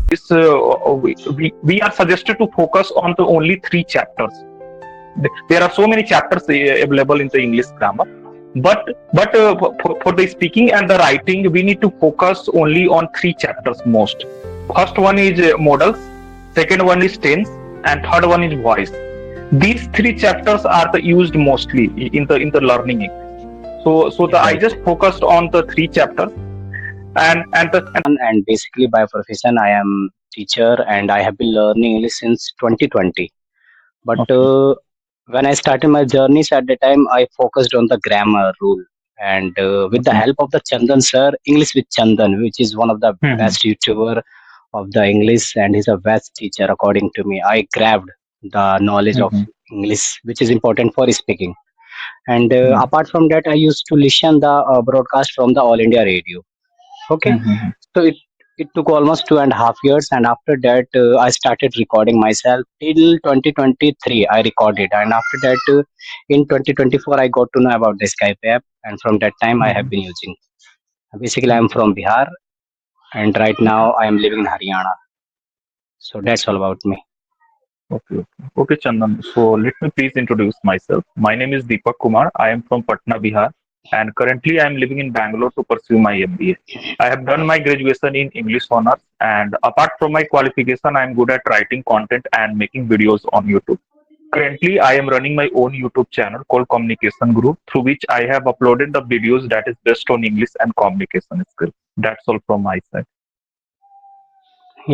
this we are suggested to focus on the only three chapters. There are so many chapters available in the English grammar, but for the speaking and the writing, we need to focus only on three chapters most. First one is modals, second one is tense, and third one is voice. These three chapters are the used mostly in the learning English. I Right. just focused on the three chapters, and And basically by profession, I am teacher and I have been learning English since 2020. But okay. when I started my journeys at the time, I focused on the grammar rule. And with the Okay. help of the Chandan sir, English with Chandan, which is one of the Hmm. best YouTuber of the English and he's a best teacher according to me. I grabbed the knowledge of Hmm. English, which is important for speaking. And Hmm. apart from that, I used to listen the broadcast from the All India Radio. Okay, Hmm. so it took almost 2.5 years, and after that, I started recording myself till 2023. I recorded, and after that, in 2024, I got to know about the Skype app, and from that time, I have Hmm. been using. Basically, I'm Hmm. from Bihar, and right Okay. now I am living in Haryana. So that's all Okay. about me. Okay, okay. Okay, Chandan. So let me please introduce myself. My name is Deepak Kumar. I am from Patna, Bihar, and currently I am living in Bangalore to pursue my MBA. I have done my graduation in English honors, and apart from my qualification, I am good at writing content and making videos on YouTube. Currently, I am running my own YouTube channel called Communication Group, through which I have uploaded the videos that is based on English and communication skills. That's all from my side.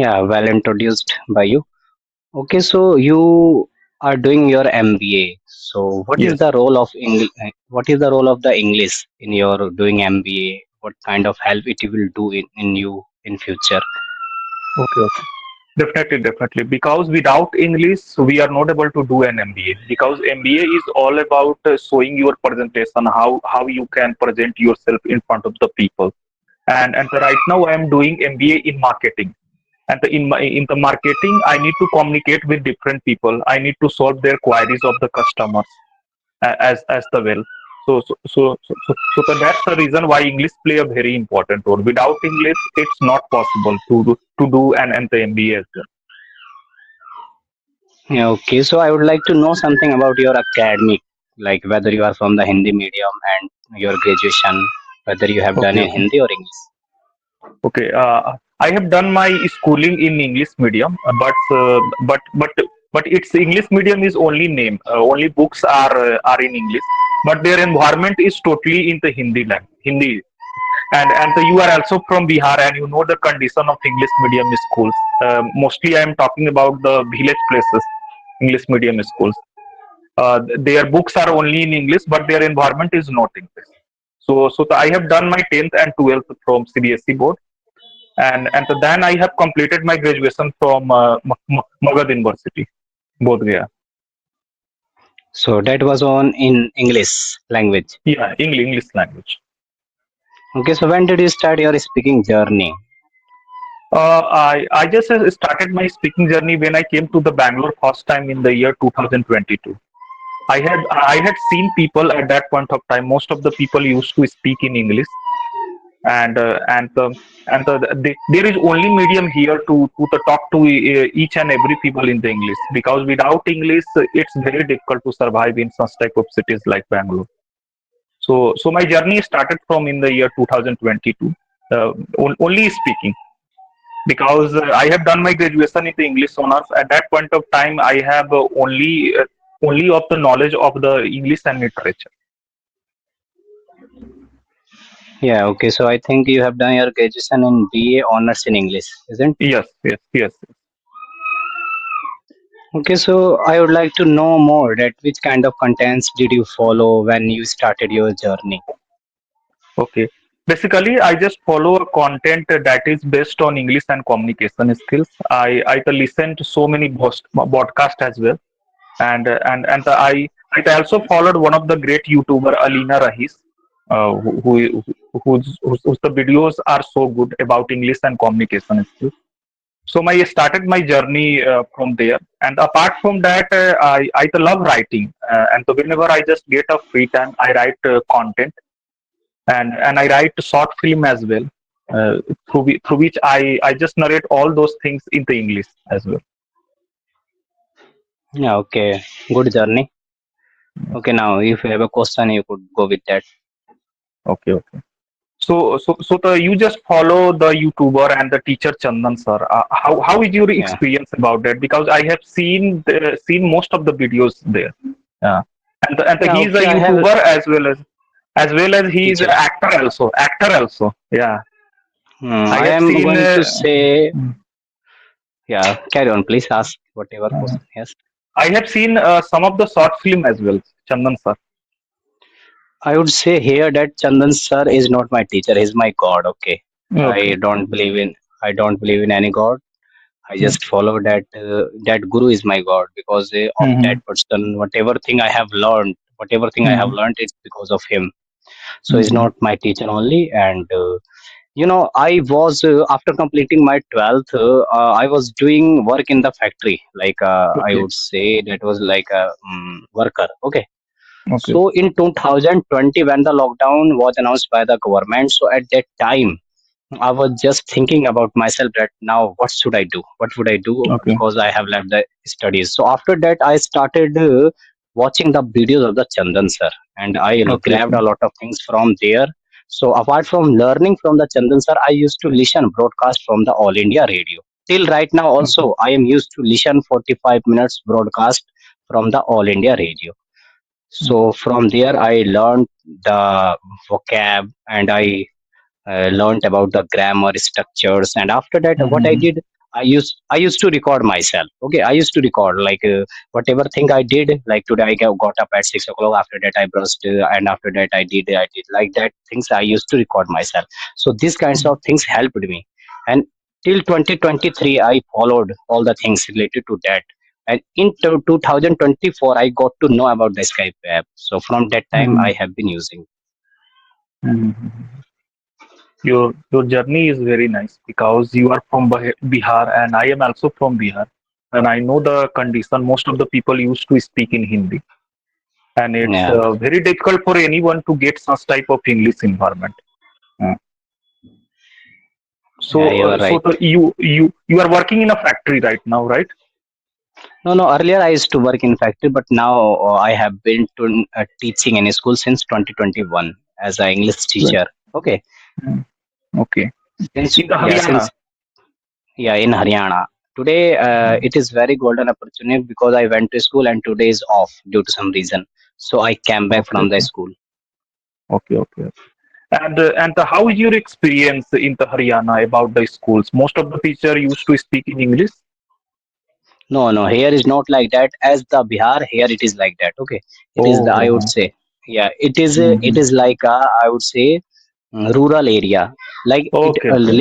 Yeah, well introduced by you. Okay, so you are doing your MBA. So what is Yes. the role of English? What is the role of the English in your doing MBA? What kind of help it will do in you in future? Okay, okay. Definitely, definitely. Because without English, we are not able to do an MBA. Because MBA is all about showing your presentation, how you can present yourself in front of the people. And right now, I am doing MBA in marketing. And in the marketing, I need to communicate with different people. I need to solve their queries of the customers as the well. That's the reason why English play a very important role. Without English, it's not possible to do an the MBA as well. Yeah, okay, so I would like to know something about your academic, like whether you are from the Hindi medium and your graduation, whether you have done Okay, in okay. Hindi or English. Okay, I have done my schooling in English medium, but its English medium is only name. Only books are in English, but their environment is totally in the Hindi language. Hindi, you are also from Bihar, and you know the condition of English medium schools. Mostly, I am talking about the village places, English medium schools. Their books are only in English, but their environment is not English. I have done my 10th and 12th from CBSE board, and then I have completed my graduation from Magad University, Bodh Gaya. So that was on in English language. Yeah, English language. Okay, so when did you start your speaking journey? I just started my speaking journey when I came to the Bangalore first time in the year 2022. I had seen people at that point of time. Most of the people used to speak in English, and there is only medium here to talk to each and every people in the English, because without English it's very difficult to survive in such type of cities like Bangalore. So my journey started from in the year 2022, only speaking, because I have done my graduation in the English honors. At that point of time, I have only of the knowledge of the English and literature. Yeah, okay, so I think you have done your graduation in BA honors in English, isn't? Yes, yes, yes. Okay, so I would like to know more that which kind of contents did you follow when you started your journey? Okay. Basically, I just follow a content that is based on English and communication skills. I listen to so many podcast as well, I also followed one of the great YouTuber Alina Rahis, whose the videos are so good about English and communication skills. So I started my journey from there. And apart from that, I love writing, whenever I just get a free time, I write content, and I write short film as well. uh, through which I just narrate all those things in the English as well. Yeah, okay. Good journey. Okay, now if you have a question, you could go with that. Okay, okay. You just follow the YouTuber and the teacher Chandan sir. How is your Yeah. experience about that? Because I have seen most of the videos there. Yeah, and Yeah, he is a okay, I have YouTuber as well as he is an teacher. actor also. Actor also. Yeah, I I have am seen. going to say, yeah, carry on, please ask whatever Uh, question. Yes. I have seen some of the short film as well. Chandan sir. I would say here that Chandan sir is not my teacher, he's my God, okay. Okay. I don't believe in I don't believe in any God. I Mm-hmm. just follow that guru is my God because of that Mm-hmm. person. Whatever thing I have learned, it's because of him. So he's Mm-hmm. not my teacher only. And I was after completing my 12th, I was doing work in the factory. Like I Okay. would say that was like a worker. Okay. Okay. So in 2020, when the lockdown was announced by the government, so at that time I was just thinking about myself that now what should I do? What would I do? Okay. Because I have left the studies. So after that, I started watching the videos of the Chandan sir, and I Okay. grabbed Okay. a lot of things from there. So apart from learning from the Chandan sir, I used to listen broadcast from the All India Radio. Till right now, Okay. also I am used to listen 45 minutes broadcast from the All India Radio. So from there, I learned the vocab and I learned about the grammar structures. And after that, what I Mm-hmm. did, I used to record myself. Okay, I used to record like whatever thing I did. Like today, I got up at 6 o'clock. After that, I brushed, and after that, I did like that things. I used to record myself. So these kinds of things helped me. And till 2023, I followed all the things related to that. And in 2024, I got to know about the Skype app. So from that time, Mm-hmm. I have been using. Mm-hmm. Your journey is very nice because you are from Bihar and I am also from Bihar, and I know the condition. Most of the people used to speak in Hindi, and it's Yeah, very difficult for anyone to get such type of English environment. Uh, yeah, you are so right. you are working in a factory right now, right? No, no. Earlier, I used to work in factory, but now I have been to teaching in a school since 2021 as an English Right. teacher. Okay, Mm, okay. since In the yeah, Haryana. since yeah, in Haryana. Today, Mm, it is very golden opportunity because I went to school and today is off due to some reason. So I came back okay. from the Okay. school. Okay. Okay. And how is your experience in the Haryana about the schools? Most of the teacher used to speak in English. No, no, here is not like that. As the Bihar, here it is like that. Okay, it is the I would Oh. say, yeah, it Mm-hmm. is like a, I would say rural area. Like it, Okay. Okay.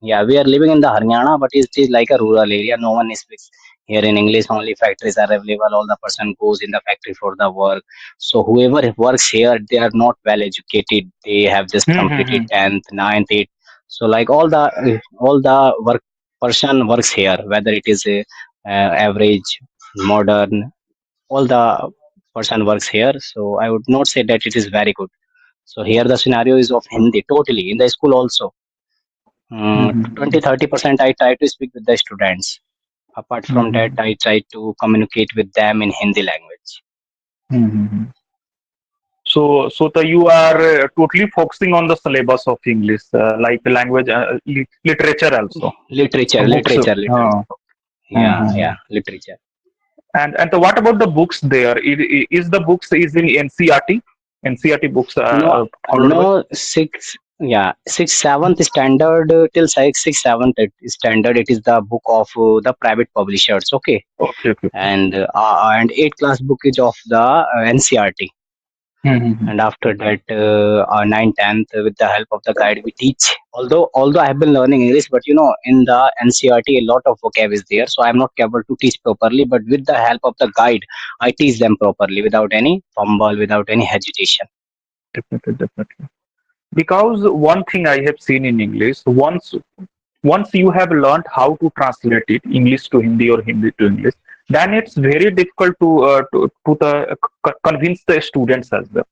yeah, we are living in the Haryana, but it is like a rural area. No one speaks here in English. Only factories are available. All the person goes in the factory for the work. So whoever works here, they are not well educated. They have just completed Mm-hmm. 10th, 9th, 8th. So like all the work person works here, whether it is a average, modern, all the person works here. So I would not say that it is very good. So here the scenario is of Hindi totally in the school also. Mm-hmm. 20-30% I try to speak with the students. Apart from that, Mm-hmm. I try to communicate with them in Hindi language. Mm-hmm. You are totally focusing on the syllabus of English, like language, literature also. Literature, Books. literature, literature. Yeah, Mhm. yeah, literature. What about the books there? Is the books is in NCRT? NCRT books No, followed by? no, six, seventh standard till six, seventh standard. It is the book of the private publishers. Okay, Okay, okay, okay. and eighth class book is of the NCRT. Mm-hmm. And after that, 9th, 10th, with the help of the guide, we teach. Although I have been learning English, but in the NCRT, a lot of vocab is there, so I am not able to teach properly. But with the help of the guide, I teach them properly without any fumble, without any hesitation. Definitely, definitely. Because one thing I have seen in English, once you have learned how to translate it English to Hindi or Hindi to English, then it's very difficult to convince the students as well.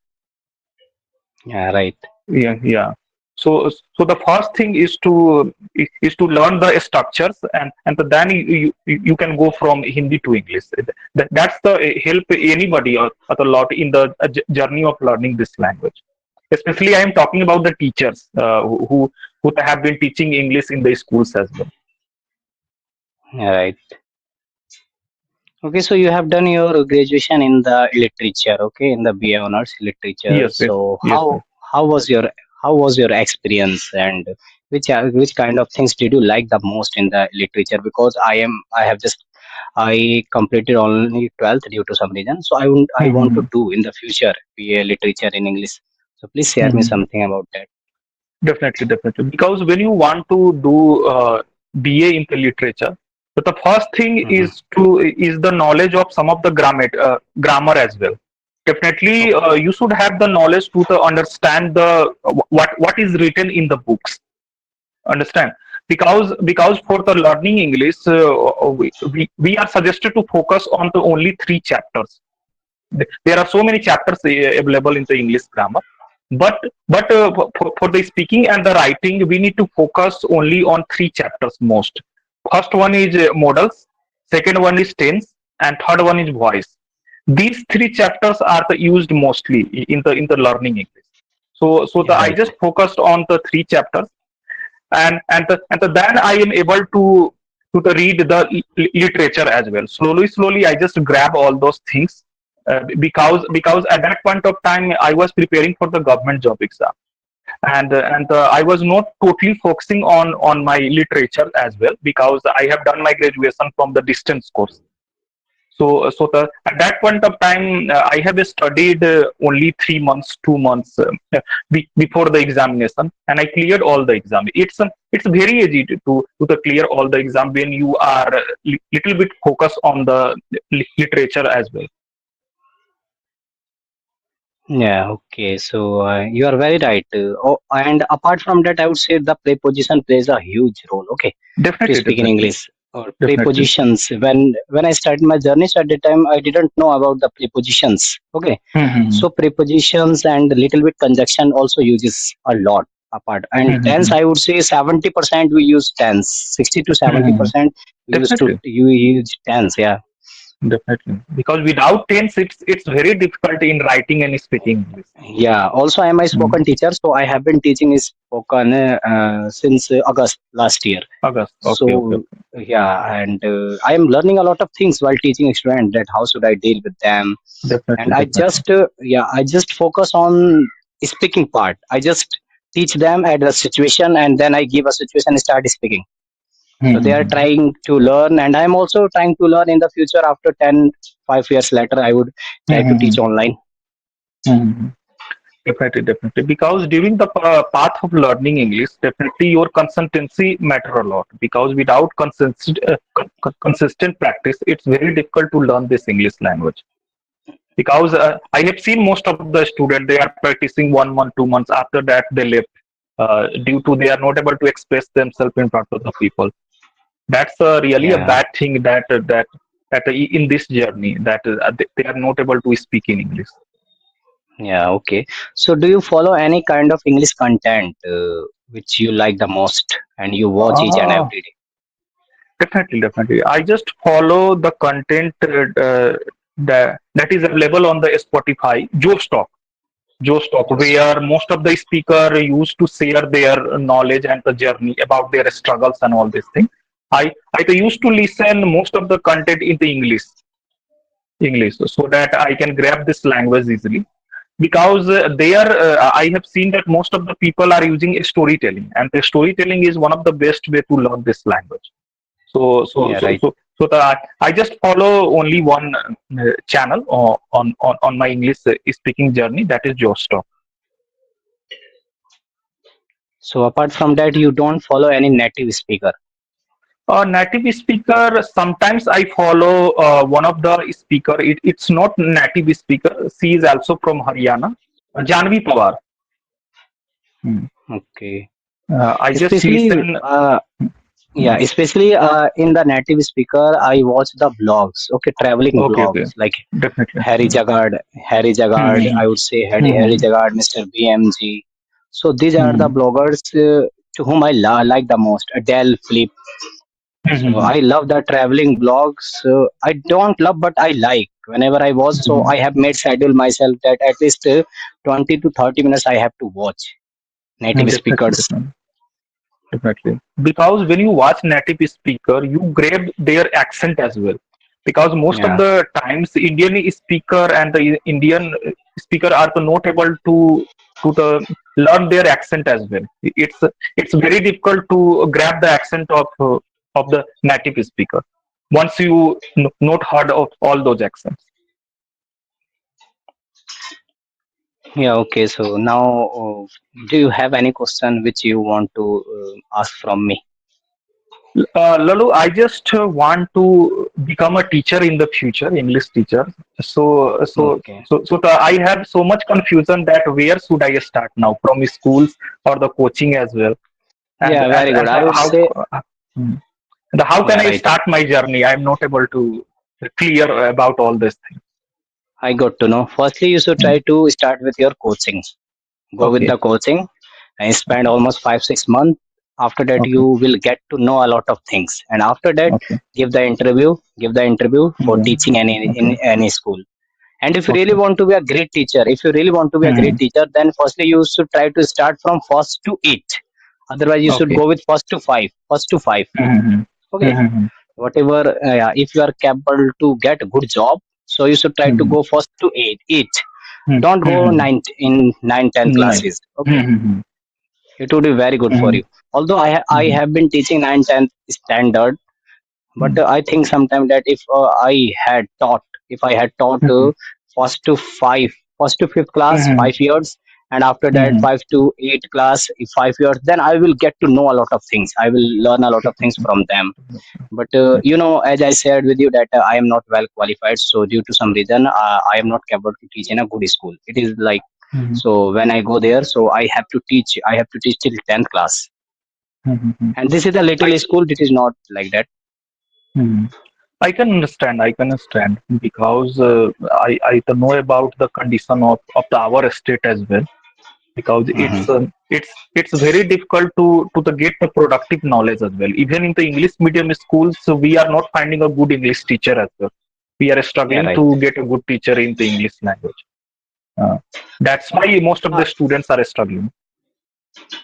Yeah, right. Yeah, yeah. So the first thing is to learn the structures, and then you can go from Hindi to English. That's the help anybody a lot in the journey of learning this language. Especially I am talking about the teachers who have been teaching English in the schools as well. Right. Okay, so you have done your graduation in the literature, okay, in the BA honors literature. Yes, yes, So yes, yes. how was your how was your experience, and which kind of things did you like the most in the literature? Because I have just I completed only 12th due to some reason, so I want to Mhm, do in the future BA literature in English. So please share me mhm. something about that. Definitely, definitely. Because when you want to do BA in the literature, but the first thing Hmm. is the knowledge of some of the grammar as well. Definitely, Okay. you should have the knowledge to the understand the what is written in the books. Understand? Because for the learning English, we are suggested to focus on the only three chapters. There are so many chapters available in the English grammar, but for the speaking and the writing we need to focus only on three chapters most. First one is modals, second one is tense, and third one is voice. These three chapters are the used mostly in the learning English. So I Right. just focused on the three chapters, and then I am able to the read the literature as well. Slowly, I just grab all those things because at that point of time I was preparing for the government job exam, and I was not totally focusing on my literature as well because I have done my graduation from the distance course. So at that point of time, I have studied only 3 months, 2 months before the examination, and I cleared all the exam. It's very easy to the clear all the exam when you are little bit focused on the literature as well. Yeah, okay. So you are very right. And apart from that, I would say the preposition plays a huge role. Okay, to Definitely, speak in definitely, English or definitely. prepositions. When I started my journey, so at the time I didn't know about the prepositions. Okay, Mm-hmm. so prepositions and little bit conjunction also uses a lot apart. And tense, Mm-hmm. I would say 70% we use tense. 60 to seventy Mm-hmm. percent we used to Definitely, you use tense. Yeah. definitely. Because without tense, it's very difficult in writing and speaking English. Yeah, also I am a Mm. spoken teacher, so I have been teaching spoken since August last year. August. Okay, okay, So okay. yeah, and I am learning a lot of things while teaching students that how should I deal with them. And Definitely, I definitely. just I just focus on speaking part. I just teach them at the situation, and then I give a situation and start speaking. So they are Mm-hmm. trying to learn, and I am also trying to learn in the future. After 5 years later, I would try to Mm-hmm. teach online. Mm-hmm. Definitely, definitely. Because during the path of learning English, definitely your consistency matter a lot. Because without consistent practice, it's very difficult to learn this English language. Because I have seen most of the students they are practicing 1 month, 2 months. After that, they left due to they are not able to express themselves in front of the people. That's really a Yeah. bad thing that in this journey that they are not able to speak in English. Yeah, okay. So, do you follow any kind of English content which you like the most and you watch each and Uh, every day? Definitely, definitely. I just follow the content that is available on the Spotify, Joe Stock, Just where most of the speaker used to share their knowledge and the journey about their struggles and all these things. I used to listen most of the content in the English, so that I can grab this language easily. Because there, I have seen that most of the people are using storytelling, and the storytelling is one of the best way to learn this language. So so yeah, so right. so so the, I just follow only one channel on my English speaking journey. That is Joe Stock. So, apart from that, you don't follow any native speaker. Native speaker. Sometimes I follow one of the speaker. It's not native speaker. She is also from Haryana. Janvi Pawar. Hmm. Okay. I just Especially, listen. yeah, especially in the native speaker, I watch the blogs. Okay, traveling Okay, okay, blogs like definitely. Harry Jagard, Hmm. I would say Hmm. Harry Jagard, Mr. BMG. So these are the Mm-hmm. bloggers to whom I like the most. Adele, Flip. So Mm-hmm. I love the traveling blogs. I don't love, but I like. Whenever I was, so I have made schedule myself that at least 20 to 30 minutes I have to watch native Definitely, speakers. definitely. Definitely. Because when you watch native speaker, you grab their accent as well. Because most of Yeah, the times, Indian speaker and the Indian speaker are not able learn their accent as well. It's very difficult to grab the accent of the native speaker once you not heard of all those accents. yeah. Okay. So now, do you have any question which you want to ask from me? Lalu, I just want to become a teacher in the future, English teacher. Okay. I have so much confusion that where should I start now, from schools or the coaching as well, and Yeah, and very good. and I would say, hmm. And how can yeah, I right. start my journey? I'm not able to clear about all this thing. I got to know. Firstly, you should Hmm. try to start with your coaching. Go with Okay, the coaching and spend okay, almost 5 6 months. After that, you okay, will get to know a lot of things. And after that, okay, give the interview for okay, teaching any okay, in any school. And if you really okay. want to be a great teacher, if you really want to be a great Hmm. teacher, then firstly you should try to start from first to eight. Otherwise, you should Okay. go with first to five. First to five. Hmm. Okay. Hmm. Whatever, yeah, if you are capable to get a good job, so you should try to Hmm. go first to eight. Eight. Hmm. Don't go Hmm. nine in nine ten Nice. classes. Okay, Hmm. it would be very good for Hmm. you. Although I Hmm. have been teaching 9 10 standard, but Hmm. I think sometime that if I had taught Mhm, first to five, first to fifth class mhm, 5 years, and after that mhm. 5 to 8 class 5 years, then I will get to know a lot of things. I will learn a lot of things Definitely, from them. definitely, But definitely. as I said with you that I am not well qualified, so due to some reason I am not capable to teach in a good school. It is like, Mhm, so when I go there, so I have to teach till 10th class, mhm, mhm. and this is a I, little school. It is not like that. mhm. I can understand. I can understand because I know about the condition of our state as well. Because Hmm. it's very difficult to get the productive knowledge as well. Even in the English medium schools, so we are not finding a good English teacher as well. We are Yeah, struggling right. to get a good teacher in the English language. Uh, that's why most of Uh, the students are struggling.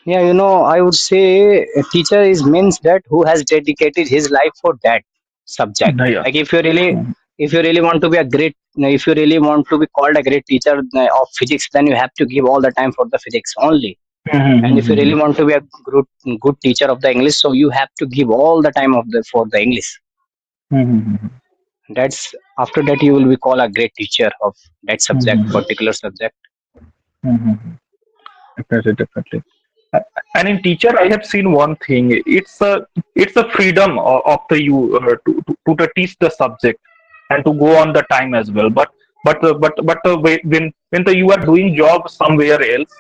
yeah, I would say a teacher is means that who has dedicated his life for that subject. Yeah. Like Mhm, if you really want to be a great, if you really want to be called a great teacher of physics, then you have to give all the time for the physics only. And if you really mhm, want to be a good teacher of the English, so you have to give all the time of the for the English. mhm, That's after that you will be called a great teacher of that subject, mhm, particular subject. mhm. Definitely, definitely. Uh, And in teacher, I have seen one thing. It's a freedom of the you to teach the subject and to go on the time as well. But when you are doing job somewhere else,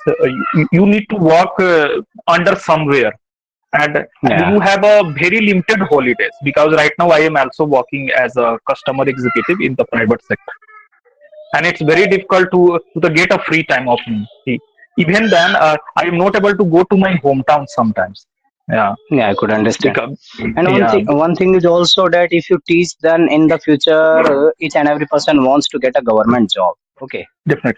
you need to work under somewhere, and Yeah, you have a very limited holidays because right now I am also working as a customer executive in the private sector, and it's very difficult to get a free time of me. Even then, I am not able to go to my hometown sometimes. Yeah, yeah, I could understand. because And yeah, one thing is also that if you teach, then in the future, each and every person wants to get a government job. Okay,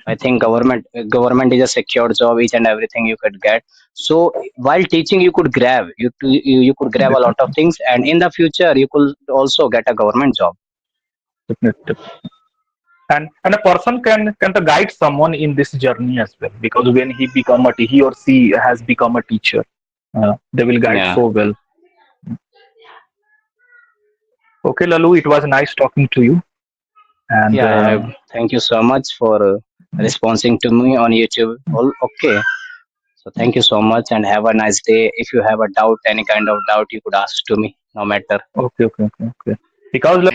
I definitely, think government is a secure job, each and everything you could get. So while teaching, you could grab a lot of definitely, things, and in the future, you could also get a government job. definitely. And a person can guide someone in this journey as well because when he or she has become a teacher, they will guide Yeah, so well. Okay, Lalu, it was nice talking to you, and yeah. Thank you so much for responding to me on YouTube. All okay. So thank you so much and have a nice day. If you have a doubt, any kind of doubt, you could ask to me, no matter. okay, okay, okay, okay. Because